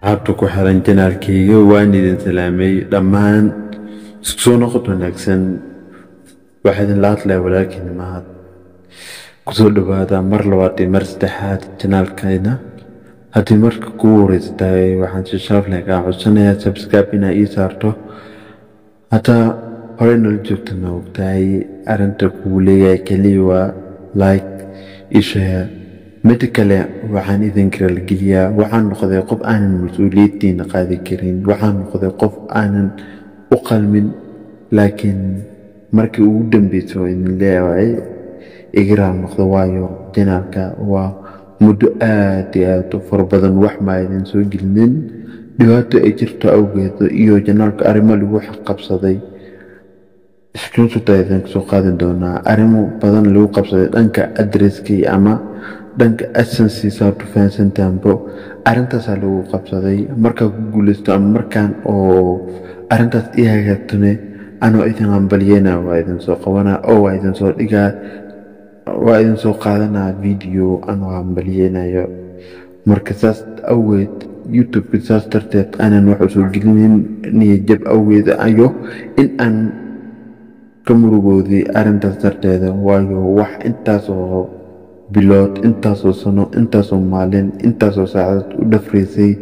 عبتك وحرن جنالكيغا وان idin salaamay dhammaan isku soo noqod wanaagsan waxaad la hadlay walaalkiin mahad ku soo dhawaada mar labaad iyo mar saddexaad janaalkayna haddii marka kugu horeysay waxaan si sharaf leh kaa codsanayaa subscribe inaa ii saarto hataa hore nala joogta ma ogtahay arrinta kugu leeyahay keliya waa like iyo share mid kale waxaan idin kala geliyaa waxaan noqday qof aanan mas'uuliyadiina qaadi karin waxaan noqday qof aanan u qalmin laakiin markii ugu dambeysay in leeyahay igraan noqdo waayo janaalka waa muddo aad iyo aad u fara badan wax ma idin soo gelinin dhibaato ay jirto awgeed iyo janaalka arrimo lagu qabsaday screenshot ayaan soo qaadan doonaa arrimo badan lagu qabsaday dhanka addresskii ama dhanka essence sababta fahansantaanbo arrintaas lagu qabsaday marka ku guuleysto ama markaan oo arrintaas ii hagaagtane anoo idin hambalyeena waa idin soo qabanaa oo waa idin soo dhigaa waa idin soo qaadanaa video anoo hambalyeenayo marka saas awgeed youtube saas darteed aanan wax soo gelinin niyad jab awgeed ayo in aan ka murugoodii arrintaas darteeda waayo wax intaas oo bilood intaasoo sano intaasoo maalin intaasoo saacad u dhafreysay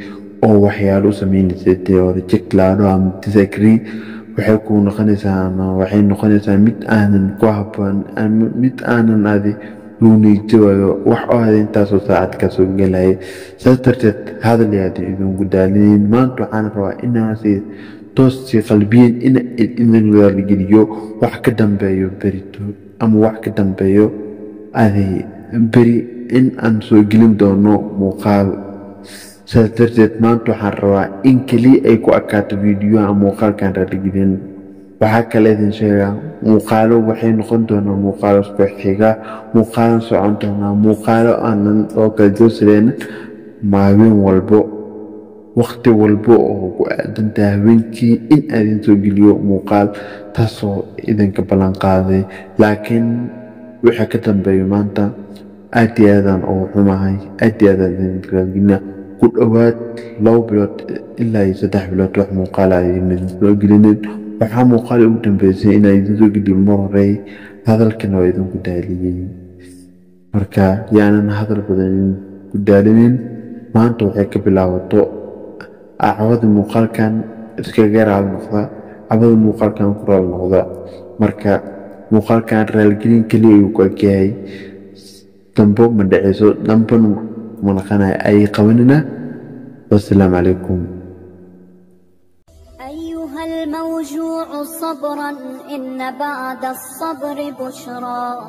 oo waxyaalo u samaynaysay teori jeclaado ama disagree waxay ku noqonaysaa mid aanan ku habboon ama mid aanan adi luunayjawayo wax oo hada intaasoo saacad ka soo gelaya saas darteed hadal yaadi idinku daalinin maanta waxaan rabaa inaasi toosi qalbiyan ina idin geliyo wax ka dambeeyo berito ama wax ka dambeeyo adi beri in aan soo gelin doono muuqaal saas darteed maanta waxaan rabaa in keliya ay ku akaato video ama muuqaalkan raaligelin waxaa kale idin sheegaa muuqaalo waxay noqon doonaa muuqaalo isku xiga muuqaalo socon doonaa muuqaalo aanan oo kala joogsadeen maalin walbo waqti walbo oo ku aadan tahay habeenkii in aan idin soo geliyo muuqaal taasoo idinka ballan qaaday laakiin wixii ka dambeeyo maanta aad iyo aadaan oo xumahay aad iyo aadaan idin raaligelina ku dhawaad 2 bilood ilaa 3 bilood wax muuqaal ay idin soo gelinin waxaa muuqaal ugu dambeysay in ay idin soo geliyo mar hore hadalkan oo idinku daaliyay marka yaanan hadal badan ku daalinin maanta waxay ka bilaabato عوض المقال كان اسكجر على النقطة عوض المقال كان كرة النقطة مركا مقال كان رالجين كلي وكاي تنبو من دعيسو نمبن من خنا أي قواننا والسلام عليكم أيها الموجوع صبرا إن بعد الصبر بشرى.